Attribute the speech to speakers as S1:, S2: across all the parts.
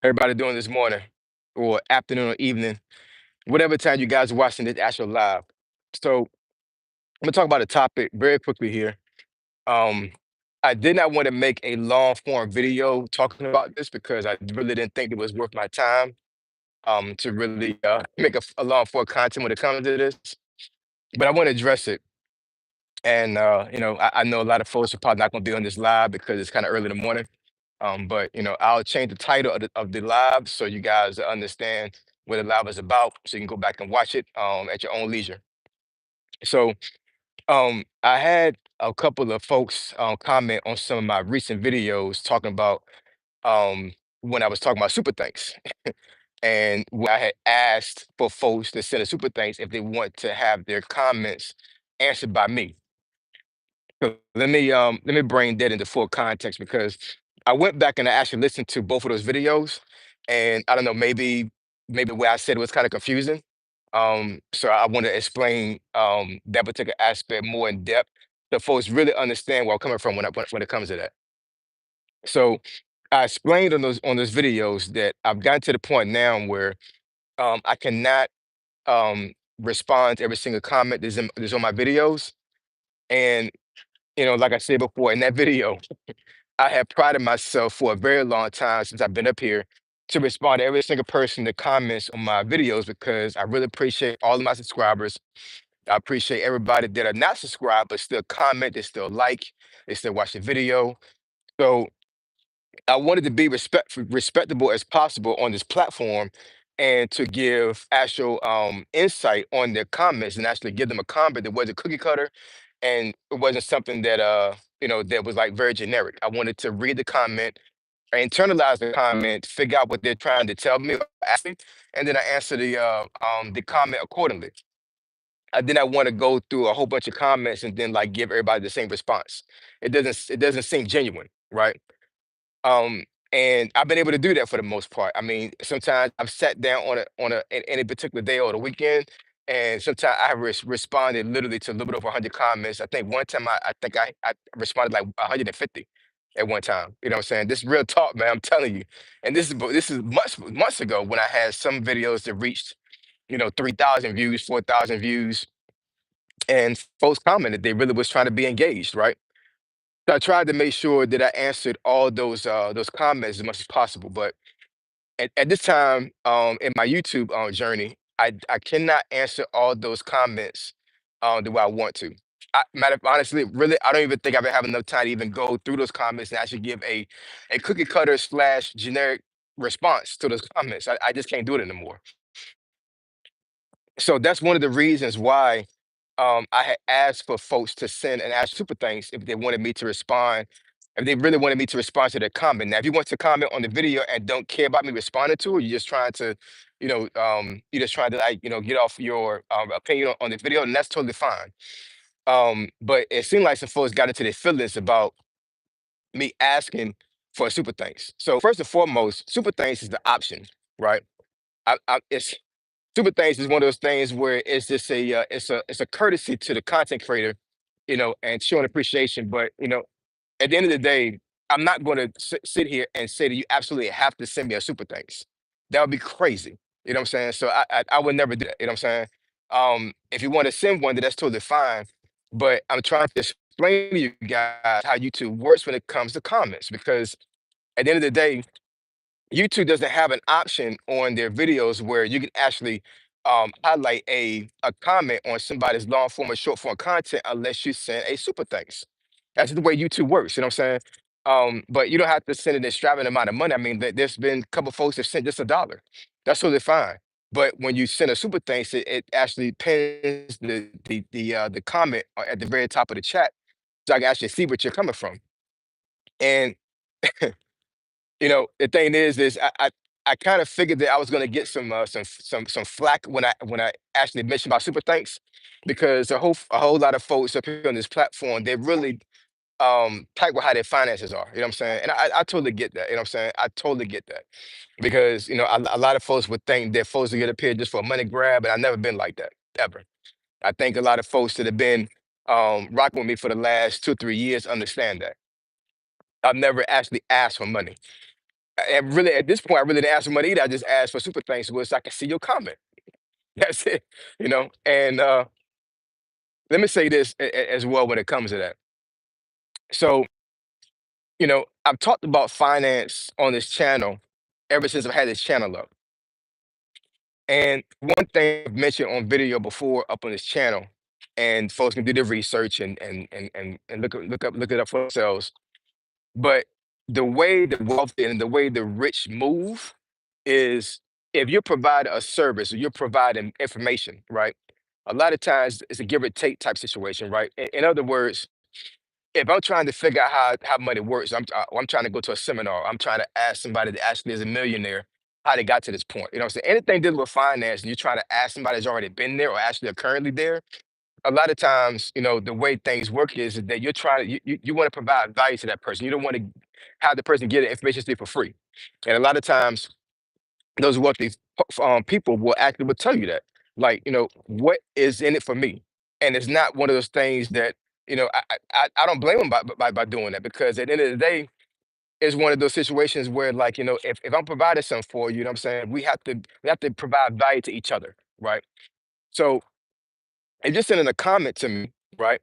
S1: Everybody doing this morning or afternoon or evening, whatever time you guys are watching this actual live. So I'm gonna talk about a topic very quickly here. Um, I did not want to make a long form video talking about this because I really didn't think it was worth my time to really make a long form content when it comes to this. But I want to address it. And I know a lot of folks are probably not gonna be on this live because it's kind of early in the morning. But I'll change the title of the live so you guys understand what the live is about, so you can go back and watch it at your own leisure. So I had a couple of folks comment on some of my recent videos talking about when I was talking about super thanks, and when I had asked for folks to send a super thanks if they want to have their comments answered by me. So let me bring that into full context because I went back and I actually listened to both of those videos, and I don't know, maybe the way I said it was kind of confusing. So I want to explain that particular aspect more in depth so folks really understand where I'm coming from when it comes to that. So I explained on those videos that I've gotten to the point now where I cannot respond to every single comment that's on my videos. And like I said before in that video, I have prided myself for a very long time since I've been up here to respond to every single person that comments on my videos because I really appreciate all of my subscribers. I appreciate everybody that are not subscribed but still comment, they still like, they still watch the video. So I wanted to be respectable as possible on this platform and to give actual insight on their comments and actually give them a comment that wasn't cookie cutter and it wasn't something that that was like very generic. I wanted to read the comment, internalize the comment, figure out what they're trying to tell me or ask me, and then I answer the comment accordingly. I did not want to go through a whole bunch of comments and then like give everybody the same response. It doesn't seem genuine, right? Um, and I've been able to do that for the most part. I mean, sometimes I've sat down on any particular day or the weekend, and sometimes I have responded literally to a little bit over 100 comments. I think one time I responded like 150 at one time. You know what I'm saying? This is real talk, man. I'm telling you. And this is months ago when I had some videos that reached 3,000 views, 4,000 views, and folks commented they really was trying to be engaged, right? So I tried to make sure that I answered all those comments as much as possible. But at this time in my YouTube journey, I cannot answer all those comments the way I want to. Honestly, really, I don't even think I've have enough time to even go through those comments and actually give a cookie cutter slash generic response to those comments. I just can't do it anymore. So that's one of the reasons why I had asked for folks to send and ask super thanks if they wanted me to respond, if they really wanted me to respond to their comment. Now, if you want to comment on the video and don't care about me responding to it, you're just trying to, you're just trying to like, get off your opinion on the video, and that's totally fine. But it seemed like some folks got into their feelings about me asking for a super thanks. So first and foremost, super thanks is the option, right? It's super thanks is one of those things where it's just it's a courtesy to the content creator, and showing appreciation. But at the end of the day, I'm not going to sit here and say that you absolutely have to send me a super thanks. That would be crazy. You know what I'm saying? So I would never do that. You know what I'm saying? If you want to send one, then that's totally fine. But I'm trying to explain to you guys how YouTube works when it comes to comments because at the end of the day, YouTube doesn't have an option on their videos where you can actually highlight a comment on somebody's long form or short form content unless you send a super thanks. That's the way YouTube works. You know what I'm saying? But you don't have to send an extravagant amount of money. I mean, there's been a couple folks that sent just $1. That's totally fine. But when you send a super thanks, it actually pins the comment at the very top of the chat so I can actually see what you're coming from. And the thing is I kind of figured that I was going to get some flack when I actually mentioned about super thanks because a whole lot of folks up here on this platform they really type with how their finances are. You know what I'm saying? And I totally get that. You know what I'm saying? I totally get that because a lot of folks would think that folks would get up here just for a money grab, and I've never been like that ever. I think a lot of folks that have been rocking with me for the last 2 3 years understand that I've never actually asked for money. And really, at this point, I really didn't ask for money either. I just asked for super thanks was so I can see your comment. That's it, you know. And let me say this as well when it comes to that. So, I've talked about finance on this channel ever since I've had this channel up. And one thing I've mentioned on video before up on this channel, and folks can do their research and look it up for themselves. But the way the wealthy and the way the rich move is if you provide a service or you're providing information, right? A lot of times it's a give or take type situation, right? In other words, if I'm trying to figure out how money works, I'm trying to go to a seminar. I'm trying to ask somebody that actually is a millionaire how they got to this point. You know what I'm saying? Anything dealing with finance, and you're trying to ask somebody that's already been there or actually are currently there. A lot of times, the way things work is that you're trying to you want to provide value to that person. You don't want to have the person get the information to you for free. And a lot of times those wealthy people will actually will tell you that, like, what is in it for me? And it's not one of those things that I don't blame them by doing that, because at the end of the day, it's one of those situations where, like, if I'm providing something for you, you know what I'm saying, we have to provide value to each other, right? So if you're sending a comment to me, right,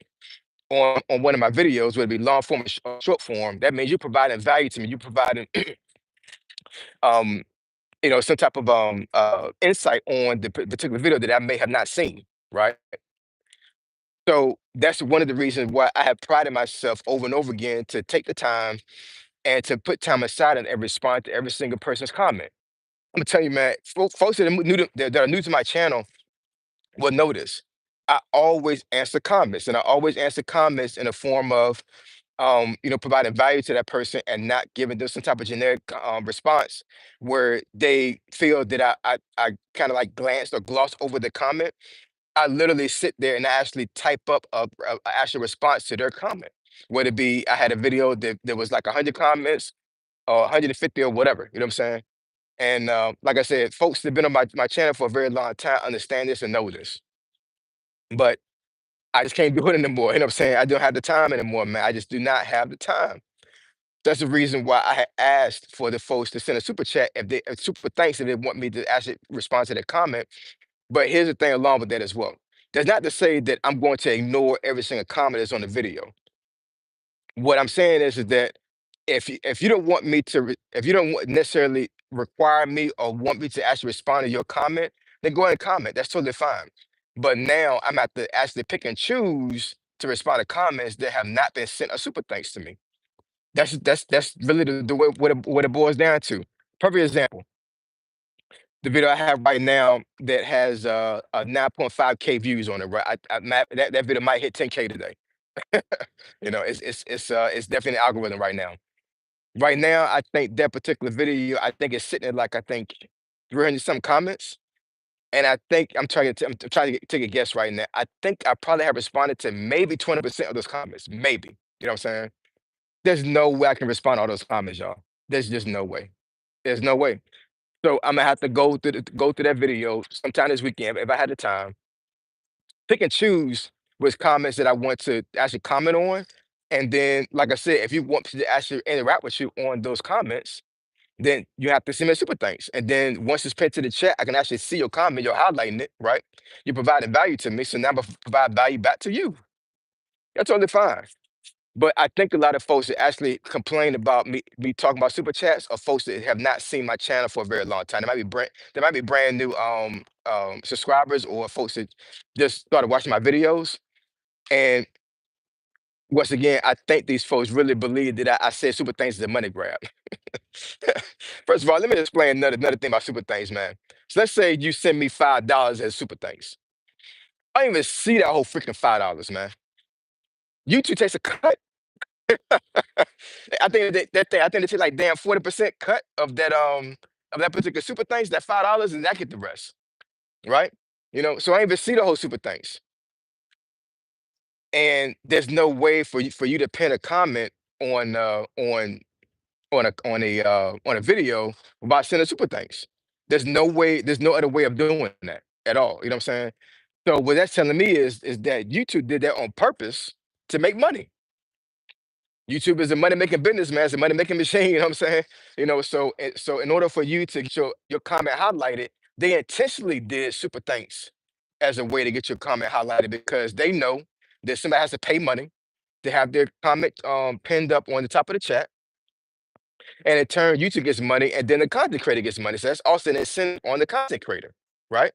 S1: on one of my videos, whether it be long form or short form, that means you're providing value to me. You're providing um some type of insight on the particular video that I may have not seen, right? So that's one of the reasons why I have prided myself over and over again to take the time and to put time aside and respond to every single person's comment. I'm gonna tell you, man, folks that are that are new to my channel will notice I always answer comments, and I always answer comments in a form of providing value to that person and not giving them some type of generic response where they feel that I kind of like glanced or glossed over the comment. I literally sit there and actually type up a actual response to their comment. Whether it be I had a video that there was like 100 comments or 150 or whatever, you know what I'm saying? And like I said, folks that have been on my channel for a very long time understand this and know this. But I just can't do it anymore. You know what I'm saying? I don't have the time anymore, man. I just do not have the time. That's the reason why I had asked for the folks to send a super chat if they a super thanks if they want me to actually respond to their comment. But here's the thing along with that as well. That's not to say that I'm going to ignore every single comment that's on the video. What I'm saying is that if you don't want me to if you don't necessarily require me or want me to actually respond to your comment, then go ahead and comment. That's totally fine. But now I'm at to actually pick and choose to respond to comments that have not been sent a super thanks to me. That's really the way what it boils down to. Perfect example. The video I have right now that has a 9.5K views on it, right? That video might hit 10K today. It's definitely an algorithm right now. Right now, I think that particular video, I think it's sitting at like I think 300 some comments. And I think I'm trying to take a guess right now. I think I probably have responded to maybe 20% of those comments. Maybe. You know what I'm saying? There's no way I can respond to all those comments, y'all. There's just no way. There's no way. So I'm gonna have to go through that video sometime this weekend if I had the time, pick and choose which comments that I want to actually comment on. And then, like I said, if you want me to actually interact with you on those comments, then you have to send me a super thanks. And then once it's pinned to the chat, I can actually see your comment, you're highlighting it, right? You're providing value to me. So now I'm gonna provide value back to you. That's totally fine. But I think a lot of folks that actually complain about me talking about super chats are folks that have not seen my channel for a very long time. They might be brand new subscribers or folks that just started watching my videos. And once again, I think these folks really believe that I said super things is a money grab. First of all, let me explain another thing about super things, man. So let's say you send me $5 as super thanks. I don't even see that whole freaking $5, man. YouTube takes a cut. I think they take like damn 40% cut of that particular super thanks, that $5, and that get the rest, right? So I ain't even see the whole super thanks. And there's no way for you to pin a comment on on a video without sending super thanks. There's no way, there's no other way of doing that at all. You know what I'm saying? So what that's telling me is that YouTube did that on purpose to make money. YouTube is a money making business, man. It's a money making machine. You know what I'm saying? So in order for you to get your comment highlighted, they intentionally did super thanks as a way to get your comment highlighted because they know that somebody has to pay money to have their comment pinned up on the top of the chat, and in turn, YouTube gets money, and then the content creator gets money. So that's also an incentive on the content creator, right?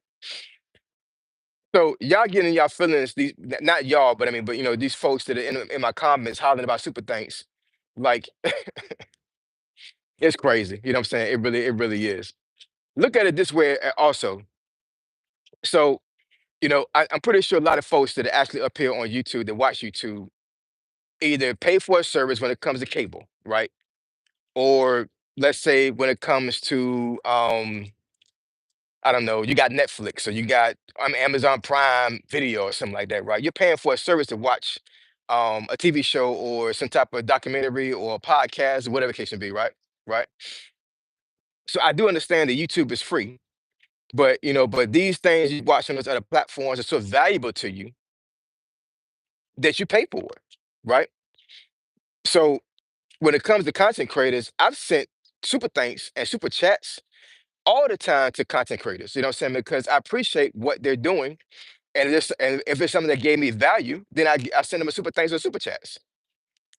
S1: So y'all getting y'all feelings, these not y'all, but I mean, but these folks that are in my comments hollering about super thanks, like it's crazy. You know what I'm saying? It really is. Look at it this way also. So, I'm pretty sure a lot of folks that actually appear on YouTube that watch YouTube either pay for a service when it comes to cable, right? Or let's say when it comes to I don't know, you got Netflix or you got Amazon Prime Video or something like that, right? You're paying for a service to watch a TV show or some type of documentary or a podcast or whatever the case may be, right? Right. So I do understand that YouTube is free, but but these things you watch on those other platforms are so valuable to you that you pay for it, right? So when it comes to content creators, I've sent super thanks and super chats all the time to content creators. You know what I'm saying? Because I appreciate what they're doing. And if it's something that gave me value, then I send them a super thanks or super chats.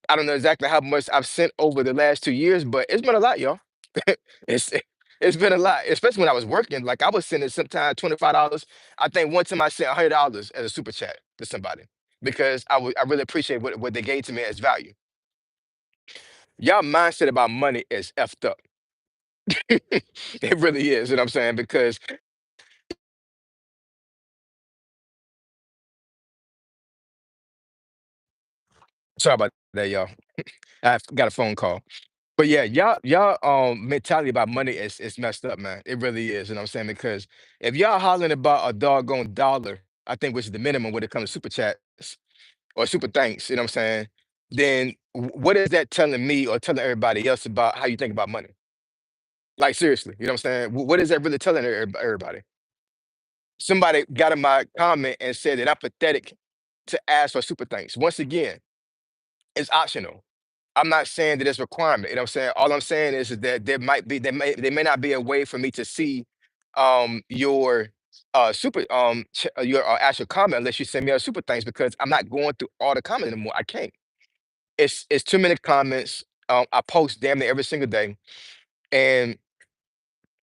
S1: I don't know exactly how much I've sent over the last 2 years, but it's been a lot, y'all. it's it's been a lot, especially when I was working. Like I was sending sometimes $25. I think one time I sent $100 as a super chat to somebody because I really appreciate what they gave to me as value. Y'all mindset about money is effed up. It really is, you know what I'm saying? Because sorry about that, y'all. I got a phone call. But yeah, y'all mentality about money is messed up, man. It really is, you know what I'm saying? Because if y'all hollering about a doggone dollar, I think which is the minimum when it comes to super chats or super thanks, you know what I'm saying? Then what is that telling me or telling everybody else about how you think about money? Like seriously, you know what I'm saying? What is that really telling everybody? Somebody got in my comment and said that I'm pathetic to ask for super thanks. Once again, it's optional. I'm not saying that it's a requirement. You know what I'm saying? All I'm saying is that there may not be a way for me to see your your actual comment unless you send me a super thanks because I'm not going through all the comments anymore. I can't. It's too many comments. I post damn near every single day, and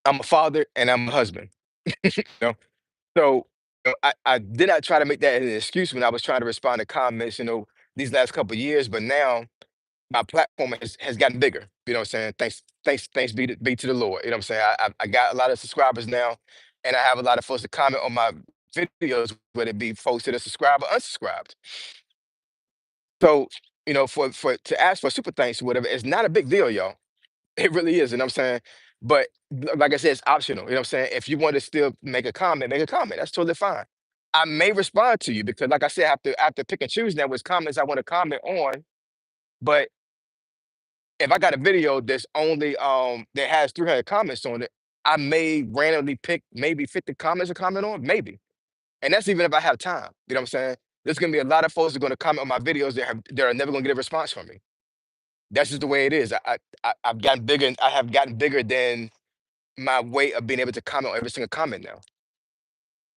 S1: I'm a father and I'm a husband. You know, so I did not try to make that an excuse when I was trying to respond to comments. These last couple of years, but now my platform has gotten bigger. You know what I'm saying? Thanks be to the Lord. You know what I'm saying? I got a lot of subscribers now, and I have a lot of folks to comment on my videos, whether it be folks that are subscribed or unsubscribed. So, for to ask for super thanks or whatever, it's not a big deal, y'all. It really is, you know what I'm saying? But like I said, it's optional. You know what I'm saying? If you want to still make a comment, make a comment. That's totally fine. I may respond to you because, like I said, I have to pick and choose now which comments I want to comment on. But if I got a video that's only that has 300 comments on it, I may randomly pick maybe 50 comments to comment on, maybe. And that's even if I have time. You know what I'm saying? There's gonna be a lot of folks that are gonna comment on my videos that are never gonna get a response from me. That's just the way it is. I've gotten bigger and I have gotten bigger than my way of being able to comment on every single comment now.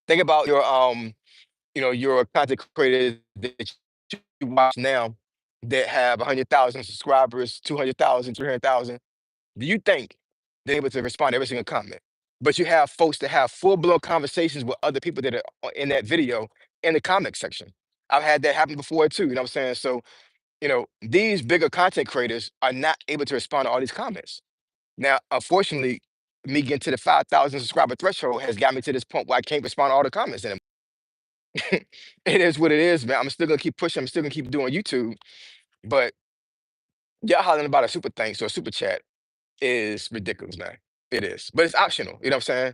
S1: Think about your content creators that you watch now that have 100,000 subscribers, 200,000, 300,000. Do you think they're able to respond to every single comment? But you have folks that have full blown conversations with other people that are in that video in the comment section. I've had that happen before too. You know what I'm saying? So, these bigger content creators are not able to respond to all these comments. Now, unfortunately, me getting to the 5,000 subscriber threshold has got me to this point where I can't respond to all the comments anymore. It is what it is, man. I'm still gonna keep pushing. I'm still gonna keep doing YouTube. But y'all hollering about a super thanks or a super chat is ridiculous, man. It is. But it's optional. You know what I'm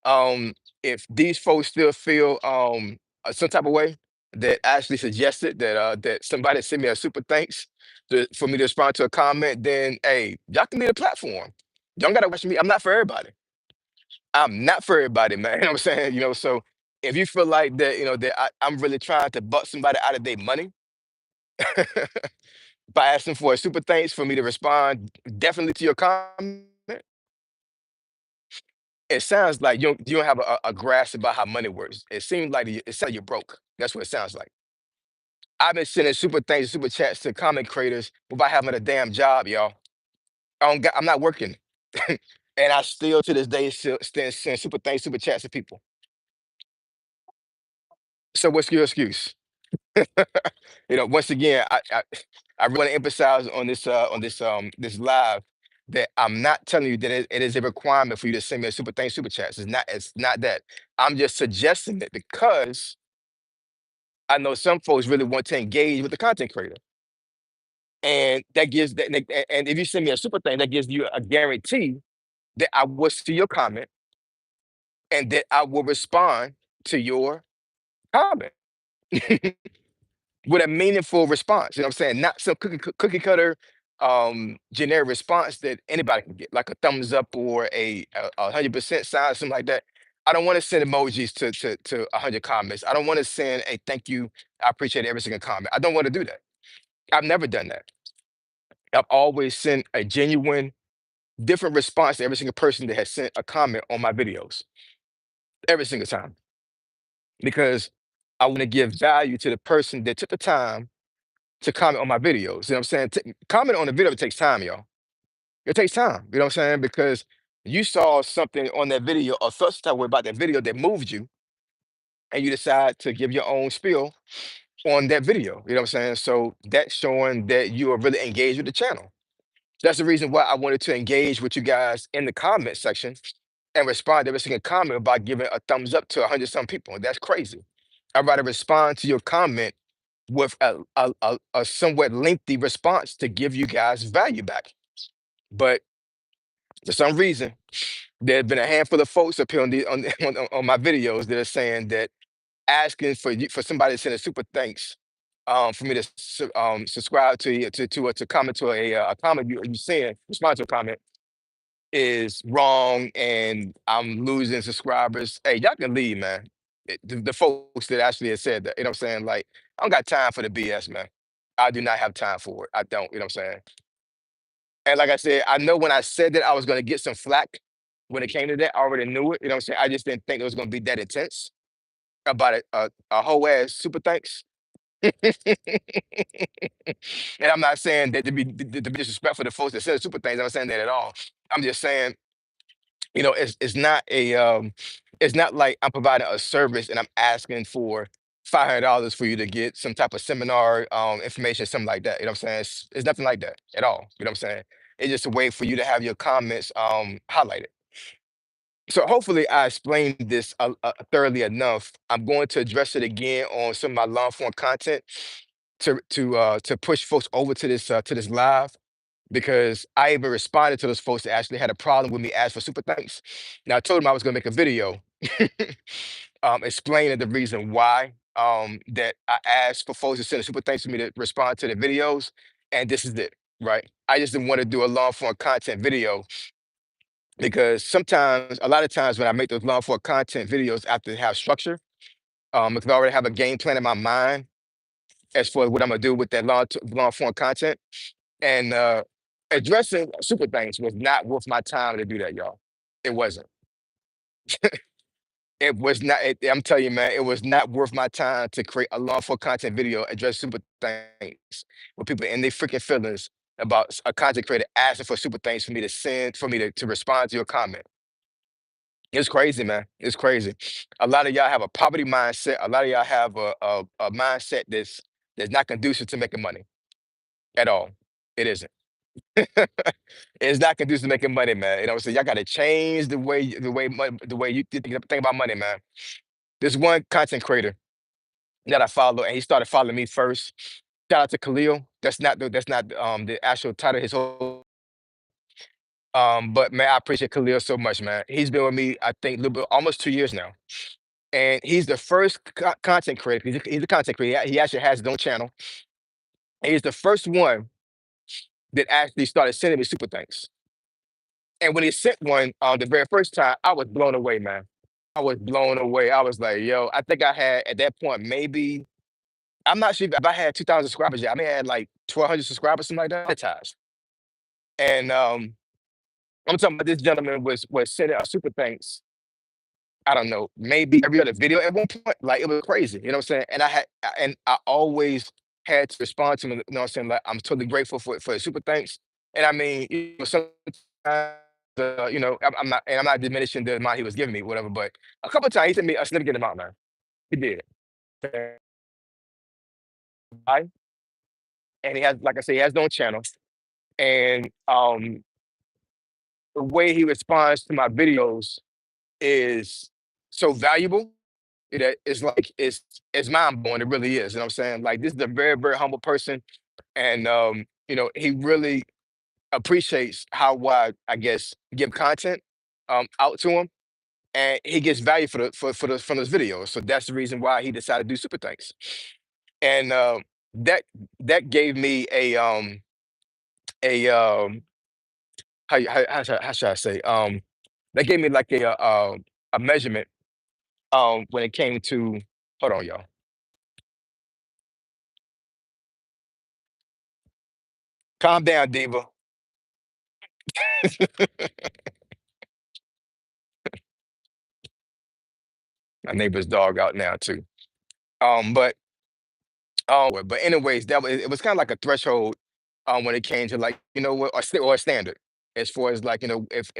S1: saying? If these folks still feel some type of way that actually suggested that somebody send me a super thanks for me to respond to a comment, then hey, y'all can be the platform. Y'all gotta watch me. I'm not for everybody. I'm not for everybody, man. You know what I'm saying? So if you feel like that, that I'm really trying to buck somebody out of their money, by asking for a super thanks for me to respond definitely to your comment, it sounds like you don't have a grasp about how money works. It seems like it sounds like you're broke. That's what it sounds like. I've been sending super thanks, super chats to comment creators without having a damn job, y'all. I'm not working, and I still to this day still send super thanks, super chats to people. So what's your excuse? Once again, I really want to emphasize on this live that I'm not telling you that it is a requirement for you to send me a super thanks, super chats. It's not that. I'm just suggesting it because I know some folks really want to engage with the content creator. And that gives that and if you send me a super thing, that gives you a guarantee that I will see your comment and that I will respond to your comment with a meaningful response. You know what I'm saying? Not some cookie cutter generic response that anybody can get, like a thumbs up or a 100% sign, something like that. I don't want to send emojis to 100 comments. I don't want to send a thank you. I appreciate every single comment. I don't want to do that. I've never done that. I've always sent a genuine, different response to every single person that has sent a comment on my videos, every single time, because I want to give value to the person that took the time to comment on my videos. You know what I'm saying? Comment on the video, it takes time, y'all. It takes time. You know what I'm saying? Because you saw something on that video or thought some type of way about that video that moved you, and you decide to give your own spiel on that video. You know what I'm saying? So that's showing that you are really engaged with the channel. That's the reason why I wanted to engage with you guys in the comment section and respond to every single comment by giving a thumbs up to 100 some people. That's crazy. I'd rather respond to your comment with a somewhat lengthy response to give you guys value back. But for some reason, there's been a handful of folks up here on my videos that are saying that asking for somebody to send a super thanks for me to subscribe to you to comment to a comment you saying respond to a comment is wrong and I'm losing subscribers. Hey, y'all can leave, man. The folks that actually have said that, you know what I'm saying? Like, I don't got time for the BS, man. I do not have time for it. I don't, you know what I'm saying? And like I said, I know when I said that I was gonna get some flack when it came to that, I already knew it, you know what I'm saying? I just didn't think it was gonna be that intense about a whole ass super thanks. And I'm not saying that to be disrespectful to folks that said super things. I'm not saying that at all. I'm just saying it's not like I'm providing a service and I'm asking for $500 for you to get some type of seminar information, something like that. You know what I'm saying? It's nothing like that at all. You know what I'm saying? It's just a way for you to have your comments highlighted. So hopefully I explained this thoroughly enough. I'm going to address it again on some of my long form content to push folks over to this live because I even responded to those folks that actually had a problem with me asking for super thanks. Now I told them I was gonna make a video explaining the reason why that I asked for folks to send a super thanks for me to respond to the videos, and this is it, right? I just didn't want to do a long form content video because a lot of times when I make those long form content videos after they have structure, because I already have a game plan in my mind as for what I'm gonna do with that long form content. And addressing super things was not worth my time to do that, y'all. It wasn't. It was not. I'm telling you, man, it was not worth my time to create a long form content video address super things with people in their freaking feelings about a content creator asking for super things for me to send for me to respond to your comment. It's crazy, man. It's crazy. A lot of y'all have a poverty mindset. A lot of y'all have a mindset that's not conducive to making money at all. It isn't. It's not conducive to making money, man. You know what I'm saying? Y'all gotta change the way you think about money, man. There's one content creator that I follow, and he started following me first. Shout out to Khalil. That's not the actual title of his whole but man, I appreciate Khalil so much, man. He's been with me, I think, a little bit almost 2 years now. And he's the first content creator. He's a content creator. He actually has his own channel. And he's the first one that actually started sending me super thanks. And when he sent one the very first time, I was blown away, man. I was blown away. I was like, yo, I think I had at that point maybe I'm not sure if I had 2,000 subscribers yet. I may have had like 1,200 subscribers, something like that. Monetized. And I'm talking about this gentleman was sending a super thanks. I don't know, maybe every other video at one point. Like it was crazy, you know what I'm saying? And I always had to respond to him, you know what I'm saying? Like I'm totally grateful for the super thanks. And I mean, sometimes I'm not diminishing the amount he was giving me, whatever, but a couple of times he sent me a significant amount, man. He did. Right? And he has, like I say, he has no own channel. And the way he responds to my videos is so valuable that it's like it's mind blowing. It really is. You know what I'm saying? Like this is a very, very humble person. And he really appreciates how I guess give content out to him. And he gets value for the from those videos. So that's the reason why he decided to do super thanks. And that that gave me a how should I say that gave me like a measurement when it came to hold on y'all. Calm down, Diva. My neighbor's dog out now too. But but anyways, that was it was kind of like a threshold when it came to like what or a standard as far as like if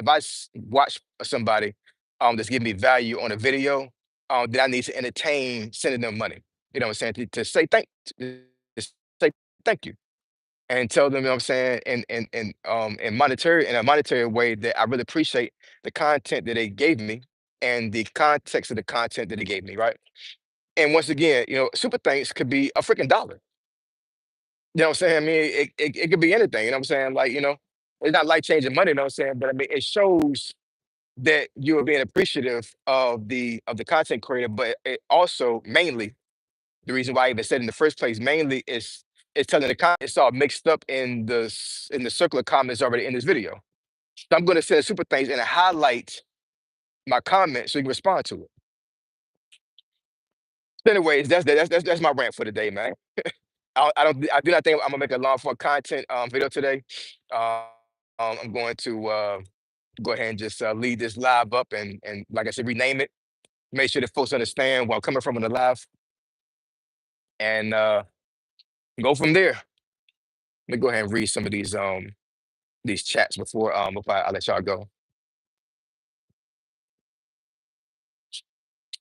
S1: watch somebody that's giving me value on a video, then I need to entertain sending them money. You know what I'm saying? To say to say thank you and tell them, you know what I'm saying, in a monetary way that I really appreciate the content that they gave me and the context of the content that they gave me, right? And once again, super thanks could be a freaking dollar. You know what I'm saying? I mean, it could be anything, you know what I'm saying? Like, it's not life changing money, you know what I'm saying? But I mean, it shows that you are being appreciative of the content creator, but it also mainly the reason why I even said in the first place, mainly is telling the it's all mixed up in in the circle of comments already in this video. So I'm gonna send super things and highlight my comment so you can respond to it. So anyways, that's my rant for today, man. I do not think I'm gonna make a long form content video today. Uh, I'm going to go ahead and just lead this live up and like I said, rename it. Make sure that folks understand where I'm coming from in the live and go from there. Let me go ahead and read some of these chats before I let y'all go.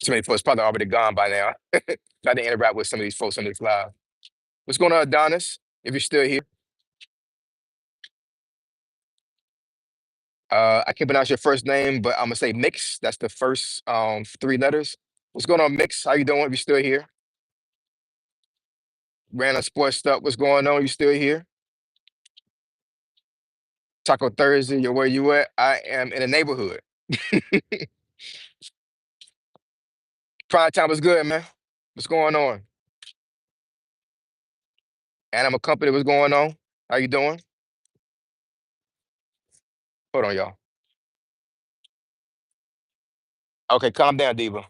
S1: Too many folks probably already gone by now. Try to interact with some of these folks on this live. What's going on, Adonis? If you're still here, I can't pronounce your first name, but I'm gonna say Mix. That's the first three letters. What's going on, Mix? How you doing? If you're still here, Random Sports Stuff. What's going on? You still here? Taco Thursday. Yo, where you at? I am in the neighborhood. Prime time was good, man. What's going on? Animal Company. What's going on? How you doing? Hold on, y'all. Okay, calm down, Diva.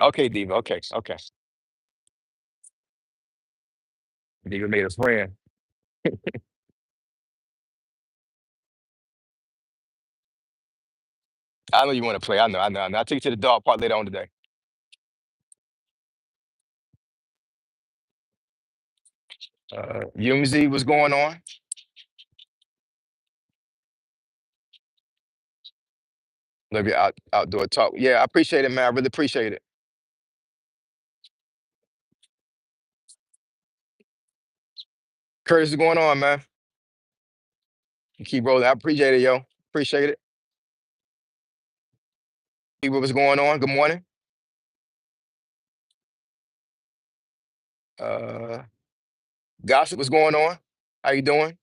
S1: Okay, Diva. Okay, okay. Diva made a friend. I know you want to play. I know. I'll take you to the dog park later on today. UMZ, what's going on? Maybe outdoor talk. Yeah, I appreciate it, man. I really appreciate it. Curtis, what's going on, man? You keep rolling. I appreciate it, yo. Appreciate it. See what's going on. Good morning. Uh, Gossip, what's going on? How you doing?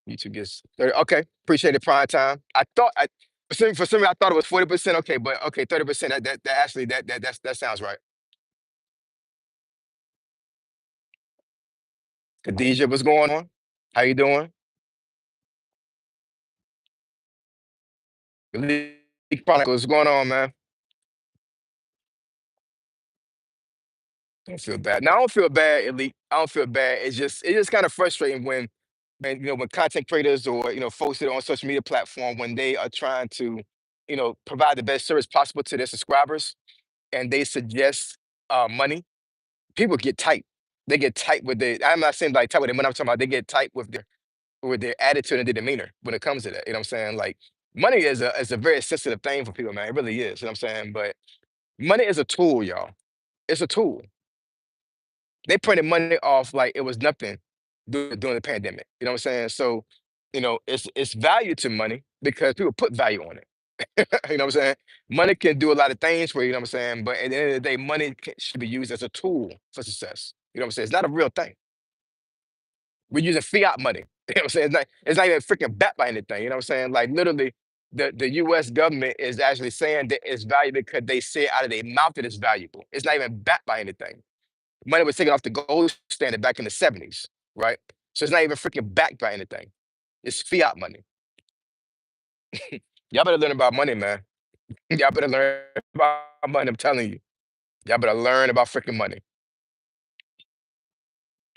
S1: YouTube gets 30. Okay, appreciate it. Prime time. I thought I for some reason I thought it was 40%. Okay, but okay, 30%. That actually that sounds right. Khadijah, what's going on? How you doing? Elite Chronicles, what's going on, man? Don't feel bad. Now I don't feel bad, Elite. I don't feel bad. It's just kind of frustrating when content creators or folks that are on social media platform when they are trying to provide the best service possible to their subscribers and they suggest money. People get tight. They get tight with their. I'm not saying like tight with their money. I'm talking about they get tight with their attitude and their demeanor when it comes to that. You know what I'm saying? Like money is a very sensitive thing for people, man. It really is. You know what I'm saying? But money is a tool, y'all. It's a tool. They printed money off like it was nothing during the pandemic. You know what I'm saying? So, it's value to money because people put value on it. You know what I'm saying? Money can do a lot of things for you, you know what I'm saying? But at the end of the day, should be used as a tool for success. You know what I'm saying? It's not a real thing. We're using fiat money. You know what I'm saying? It's not even freaking backed by anything. You know what I'm saying? Like literally, the US government is actually saying that it's valuable because they say it out of their mouth that it's valuable. It's not even backed by anything. Money was taken off the gold standard back in the 70s, right? So it's not even freaking backed by anything. It's fiat money. Y'all better learn about money, man. Y'all better learn about money. I'm telling you. Y'all better learn about freaking money.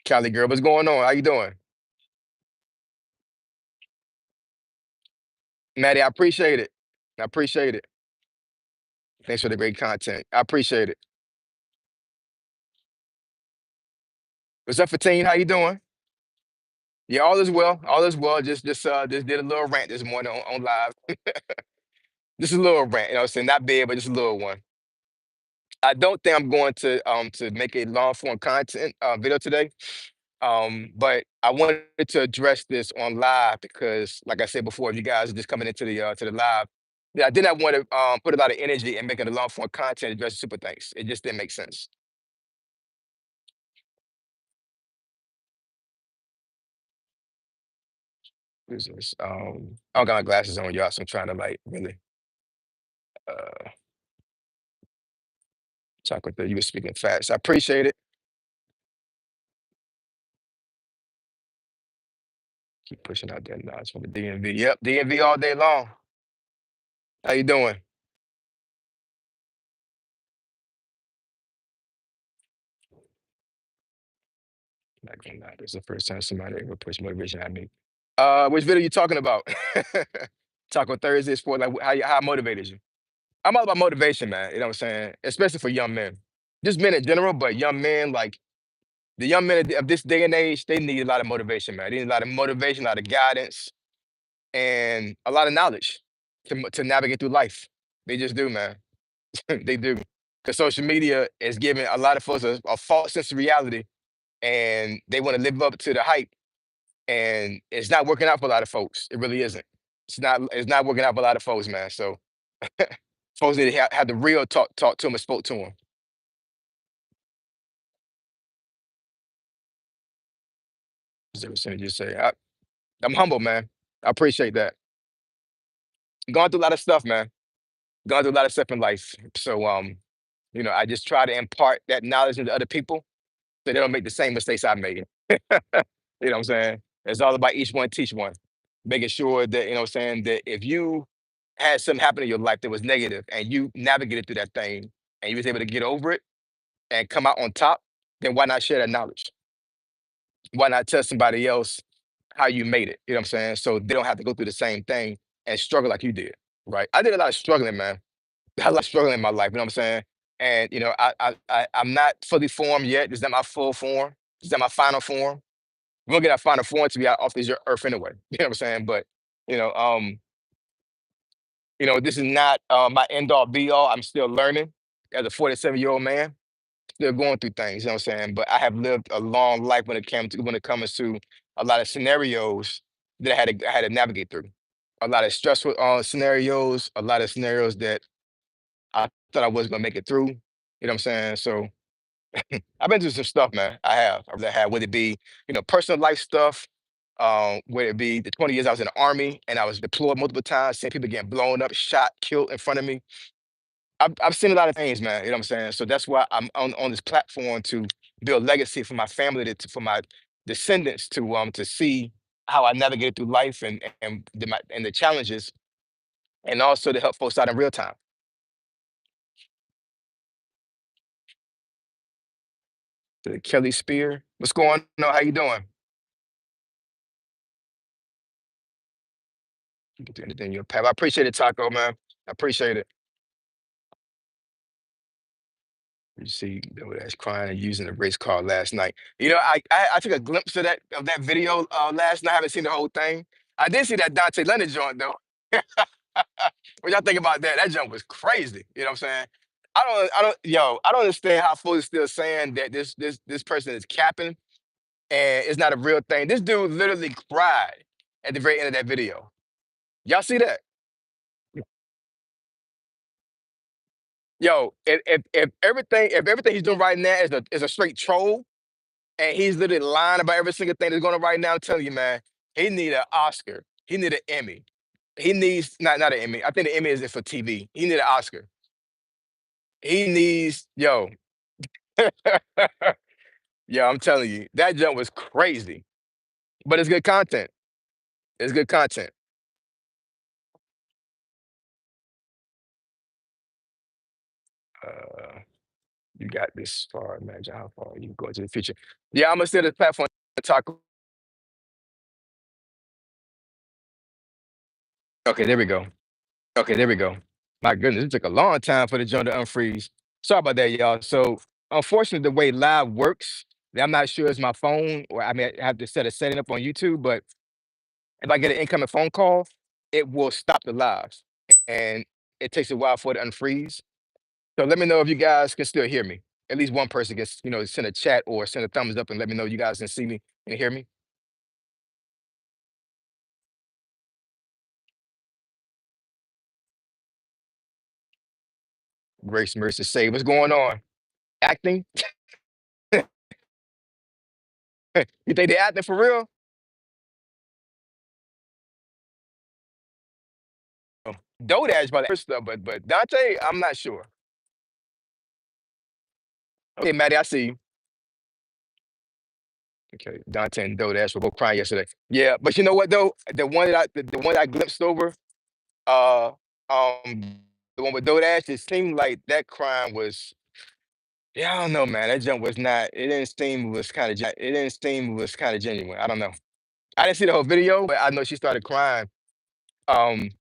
S1: Cali girl, what's going on? How you doing? Maddie, I appreciate it. I appreciate it. Thanks for the great content. I appreciate it. What's up, Fatine? How you doing? Yeah, all is well. All is well. Just did a little rant this morning on live. Just a little rant, you know what I'm saying? Not big, but just a little one. I don't think I'm going to make a long form content video today. But I wanted to address this on live because, like I said before, if you guys are just coming into the live, yeah, I did not want to put a lot of energy in making a long form content addressing super things. It just didn't make sense. Who's this? I don't got my glasses on, y'all, so I'm trying to like really talk with you. You were speaking fast. I appreciate it. Keep pushing out that knowledge from the DMV. Yep, DMV all day long. How you doing? Not gonna lie, this is the first time somebody ever pushed motivation at me. Which video you talking about? Taco Thursdays for like how I motivated you. I'm all about motivation, man. You know what I'm saying? Especially for young men. Just men in general, but young men, like the young men of this day and age, they need a lot of motivation, man. They need a lot of motivation, a lot of guidance, and a lot of knowledge to navigate through life. They just do, man. They do. Because social media is giving a lot of folks a false sense of reality, and they want to live up to the hype, and it's not working out for a lot of folks. It really isn't. It's not working out for a lot of folks, man. So folks need to have the real talk to them and spoke to them. Just say, I'm humble, man. I appreciate that. Gone through a lot of stuff, man. Gone through a lot of stuff in life. So I just try to impart that knowledge into other people so they don't make the same mistakes I made. You know what I'm saying? It's all about each one teach one. Making sure that, you know what I'm saying, that if you had something happen in your life that was negative and you navigated through that thing and you was able to get over it and come out on top, then why not share that knowledge? Why not tell somebody else how you made it? You know what I'm saying? So they don't have to go through the same thing and struggle like you did. Right. I did a lot of struggling, man. I had a lot of struggling in my life, you know what I'm saying? And I'm not fully formed yet. This is not my full form. This is not my final form. We're gonna get our final form to be out off this earth anyway. You know what I'm saying? But you know, um, this is not my end all be all. I'm still learning as a 47-year-old man, still going through things, you know what I'm saying? But I have lived a long life when it comes to a lot of scenarios that I had to navigate through. A lot of stressful scenarios, a lot of scenarios that I thought I was gonna make it through. You know what I'm saying? So I've been through some stuff, man. I have. I really have. Whether it be, personal life stuff, whether it be the 20 years I was in the army and I was deployed multiple times, seeing people getting blown up, shot, killed in front of me. I've seen a lot of things, man. You know what I'm saying? So that's why I'm on this platform to build legacy for my family, for my descendants to see how I navigated through life and the challenges, and also to help folks out in real time. The Kelly Spear, what's going on? How you doing? You can do anything you have. I appreciate it, Taco, man. I appreciate it. You see, that's crying and using a race car last night. I took a glimpse of that video last night. I haven't seen the whole thing. I did see that Dante Leonard joint though. What y'all think about that? That jump was crazy. You know what I'm saying? I don't understand how folks is still saying that this person is capping and it's not a real thing. This dude literally cried at the very end of that video. Y'all see that? Yo, if everything he's doing right now is a straight troll, and he's literally lying about every single thing that's going on right now, I'm telling you, man, he need an Oscar. He need an Emmy. He needs not an Emmy. I think the Emmy is for TV. He need an Oscar. He needs yo. I'm telling you, that jump was crazy, but it's good content. It's good content. Uh, you got this far. Imagine how far you can go into the future. Yeah, I'm gonna steal this platform to talk. Okay, there we go. Okay, there we go. My goodness, it took a long time for the joint to unfreeze. Sorry about that, y'all. So, unfortunately, the way live works, I'm not sure it's my phone, or I mean, I have to set a setting up on YouTube. But if I get an incoming phone call, it will stop the lives, and it takes a while for it to unfreeze. So, let me know if you guys can still hear me. At least one person can, send a chat or send a thumbs up and let me know you guys can see me and hear me. Grace Mercy say, what's going on? Acting? You think they acting for real? Dodash by the stuff, but Dante, I'm not sure. Okay, Maddie, I see you. Okay, Dante and Dodash were both crying yesterday. Yeah, but you know what though? The one that I glimpsed over, uh, the one with Dodash, it seemed like that crime was. Yeah, I don't know, man. That jump was not. It didn't seem it was kind of. It didn't seem it was kind of genuine. I don't know. I didn't see the whole video, but I know she started crying. She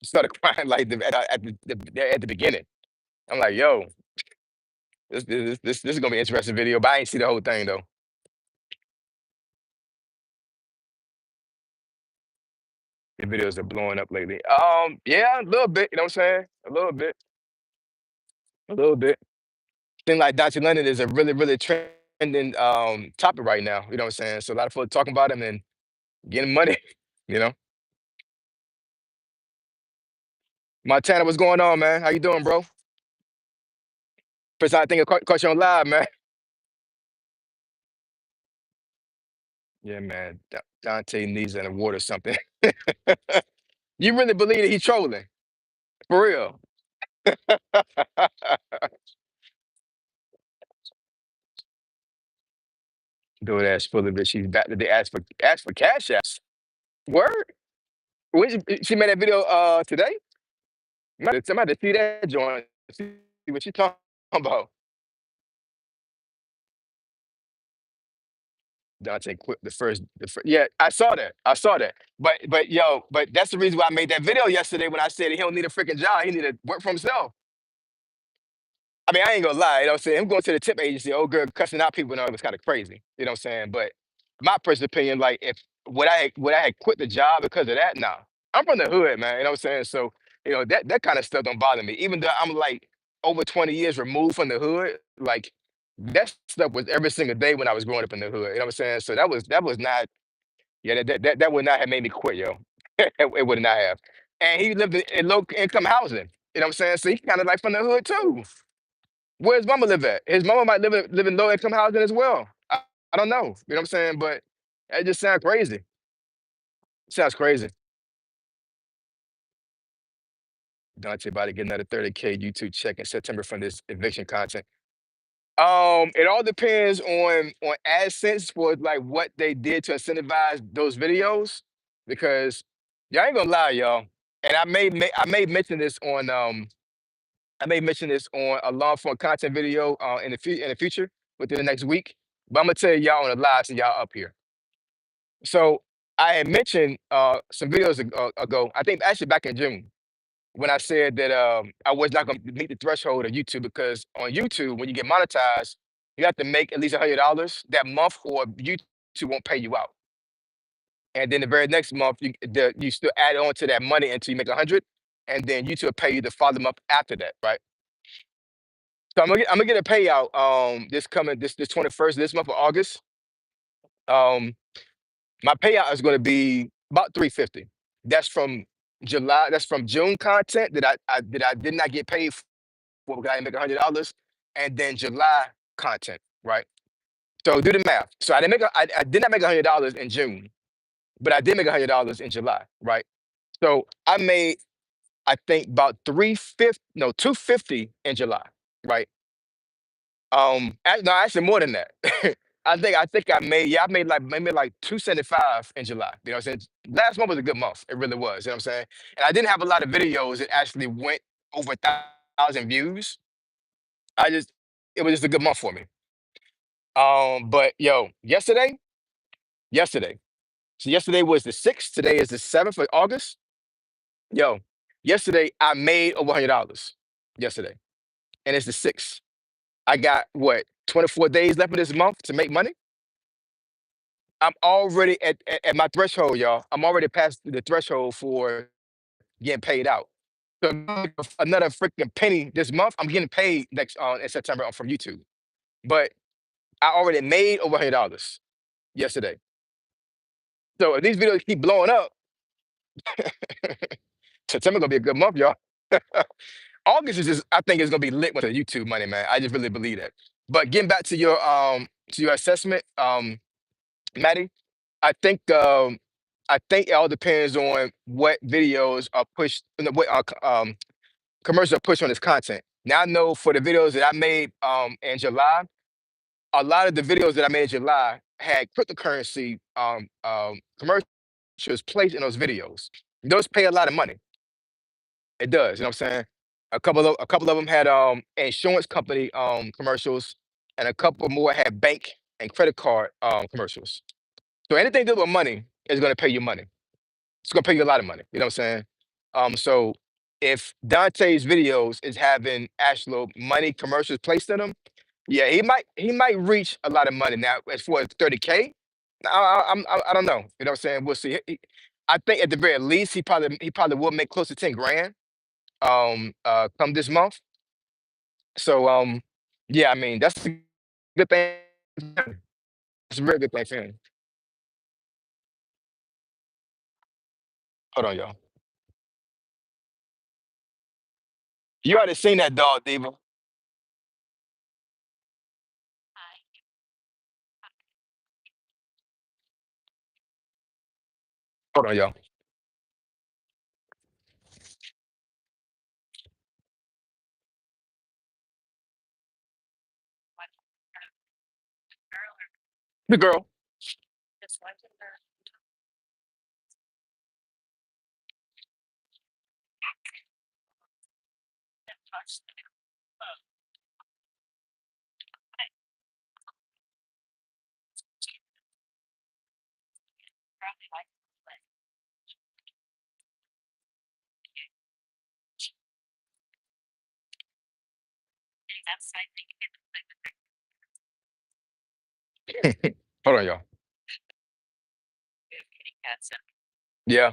S1: started crying like at the beginning. I'm like, yo, this is gonna be an interesting video, but I ain't see the whole thing though. The videos are blowing up lately. Yeah, a little bit. You know what I'm saying? A little bit. A little bit. Thing like Dr. London is a really, really trending topic right now. You know what I'm saying? So a lot of folks talking about him and getting money. You know, Montana, what's going on, man? How you doing, bro? First time I think I caught you on live, man. Yeah, man. Dante needs an award or something. You really believe that he's trolling? For real? Do it ass full of it. She's back. They ask for cash apps. Word? She made that video today? Somebody see that joint. See what you talking about. Dante quit the first. Yeah, I saw that. I saw that. But that's the reason why I made that video yesterday when I said he don't need a freaking job. He need to work for himself. I mean, I ain't gonna lie, you know what I'm saying? Him going to the tip agency, old girl cussing out people, it was kind of crazy. You know what I'm saying? But my personal opinion, like, if would I had quit the job because of that? Nah. I'm from the hood, man. You know what I'm saying? So, that kind of stuff don't bother me. Even though I'm like over 20 years removed from the hood, like that stuff was every single day when I was growing up in the hood. You know what I'm saying? So that was not, yeah, that would not have made me quit, yo. It would not have. And he lived in low income housing. You know what I'm saying? So he kind of like from the hood too. Where his mama live at? His mama might live in low income housing as well. I don't know. You know what I'm saying? But it just sounds crazy. Sounds crazy. Dante about to get another 30K YouTube check in September from this eviction content. It all depends on AdSense for like what they did to incentivize those videos, because y'all ain't gonna lie, y'all. And I may mention this on I may mention this on a long form content video in the future within the next week. But I'm gonna tell y'all on the live and y'all up here. So I had mentioned some videos ago, I think actually back in June, when I said that I was not going to meet the threshold of YouTube, because on YouTube, when you get monetized, you have to make at least $100 that month, or YouTube won't pay you out. And then the very next month, you still add on to that money until you make 100, and then YouTube will pay you the follow month after that, right? So I'm gonna get a payout this 21st this month of August. Um, my payout is going to be about 350. That's from July. That's from June content that I did not get paid for because I didn't make $100, and then July content, right? So do the math. So I did not make $100 in June, but I did make $100 in July, right? So I made, I think, about 350, no, 250 in July, right? No, actually more than that. I think I made like maybe like 275 in July. You know what I'm saying? Last month was a good month. It really was. You know what I'm saying? And I didn't have a lot of videos that actually went over 1,000 views. I just It was just a good month for me. But yo, yesterday. So yesterday was the 6th. Today is the 7th of August. Yo, yesterday I made over $100. Yesterday, and it's the 6th. I got what 24 days left of this month to make money. I'm already at my threshold, y'all. I'm already past the threshold for getting paid out. So if I make another freaking penny this month, I'm getting paid next in September from YouTube. But I already made over $100 yesterday. So if these videos keep blowing up, September gonna be a good month, y'all. August is just, I think it's gonna be lit with the YouTube money, man. I just really believe that. But getting back to your assessment, Maddie, I think um I think it all depends on what videos are pushed, what commercials are pushed on this content. Now I know for the videos that I made in July, a lot of the videos that I made in July had cryptocurrency commercials placed in those videos. Those pay a lot of money. It does, you know what I'm saying? A couple of them had insurance company commercials, and a couple more had bank and credit card commercials. So anything to do with money is gonna pay you money. It's gonna pay you a lot of money. You know what I'm saying? So if Dante's videos is having actual money commercials placed in them, yeah, he might reach a lot of money. Now, as far as 30K, I don't know. You know what I'm saying? We'll see. I think at the very least he probably will make close to 10 grand come this month. So yeah, I mean that's a good thing. It's a very good thing for him. Hold on, y'all. You already seen that dog, Diva. Hold on, y'all. The girl. Hold on, y'all. Yeah.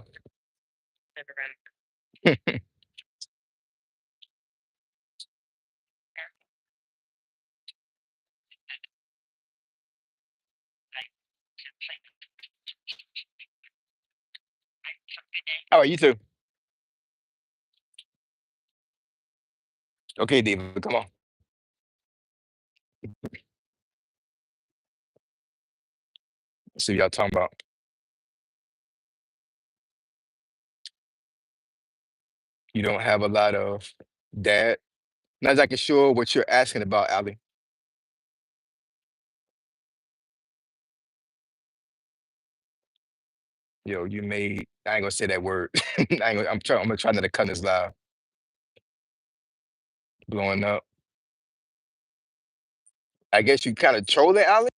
S1: All right, you too. Okay, Diva, come on. See what y'all talking about. You don't have a lot of that. Not exactly sure what you're asking about, Ali. Yo, you made I ain't gonna say that word. I'm gonna try not to cut this live. Blowing up. I guess you kind of trolling, Ali.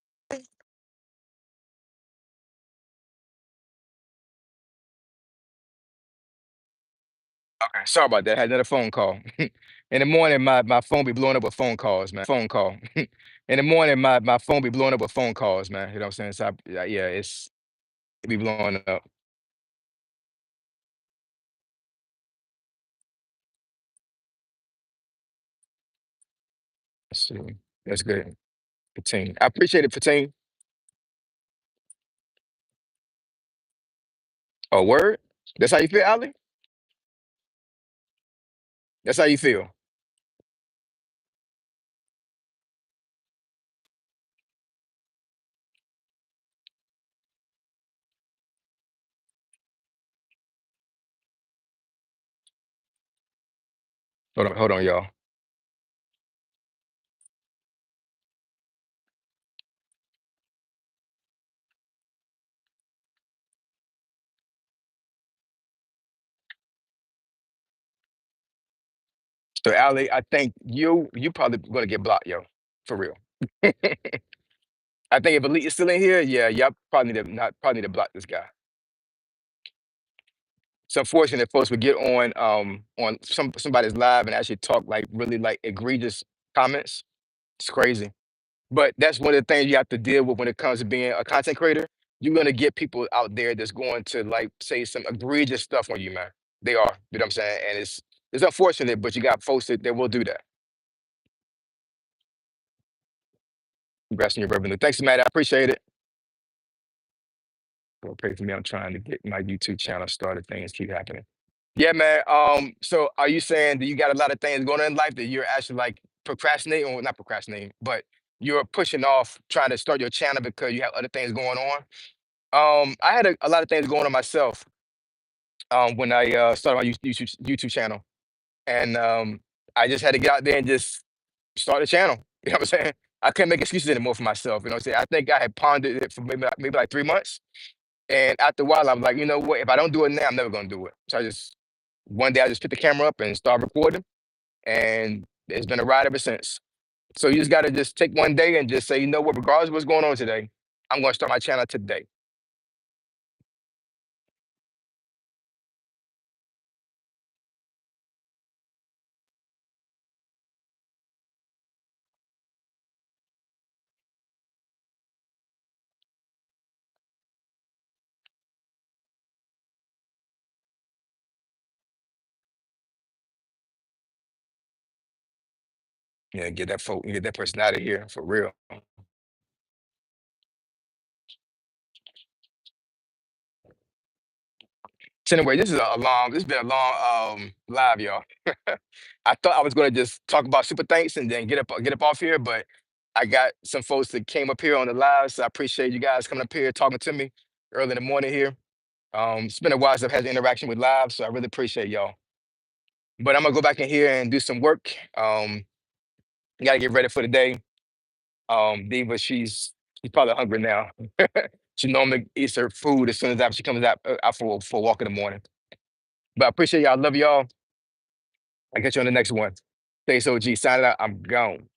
S1: Okay, sorry about that. I had another phone call. In the morning, my phone be blowing up with phone calls, man. Phone call. In the morning, my phone be blowing up with phone calls, man. You know what I'm saying? So yeah, it be blowing up. Let's see. That's good. 15. I appreciate it, 15. Oh, word? That's how you feel, Ali? That's how you feel. Hold on, y'all. So, Ali, I think you probably gonna get blocked, yo, for real. I think if Elite is still in here, yeah, y'all probably need to block this guy. It's unfortunate folks would get on somebody's live and actually talk like really like egregious comments. It's crazy. But that's one of the things you have to deal with when it comes to being a content creator. You're gonna get people out there that's going to like say some egregious stuff on you, man. They are, you know what I'm saying? And it's unfortunate, but you got folks that will do that. Congrats on your revenue. Thanks, Matt. I appreciate it. Well, pray for me. I'm trying to get my YouTube channel started. Things keep happening. Yeah, man. So are you saying that you got a lot of things going on in life that you're actually like procrastinating, or not procrastinating, but you're pushing off trying to start your channel because you have other things going on? I had a lot of things going on myself when I started my YouTube channel, and I just had to get out there and just start a channel. You know what I'm saying? I couldn't make excuses anymore for myself. You know what I'm saying? I think I had pondered it for maybe like 3 months, and after a while, I'm like, you know what? If I don't do it now, I'm never gonna do it. So I just one day I just picked the camera up and started recording, and it's been a ride ever since. So you just got to just take one day and just say, you know what? Regardless of what's going on today, I'm gonna start my channel today. Yeah, get that person out of here for real. So anyway, this has been a long live, y'all. I thought I was gonna just talk about super thanks and then get up off here, but I got some folks that came up here on the live, so I appreciate you guys coming up here talking to me early in the morning here. It's been a while since I've had the interaction with live, so I really appreciate y'all. But I'm gonna go back in here and do some work. Gotta get ready for the day. Diva, she's probably hungry now. She normally eats her food as soon as after she comes out for a walk in the morning. But I appreciate y'all. Love y'all. I'll catch you on the next one. Thanks, OG. Signing out. I'm gone.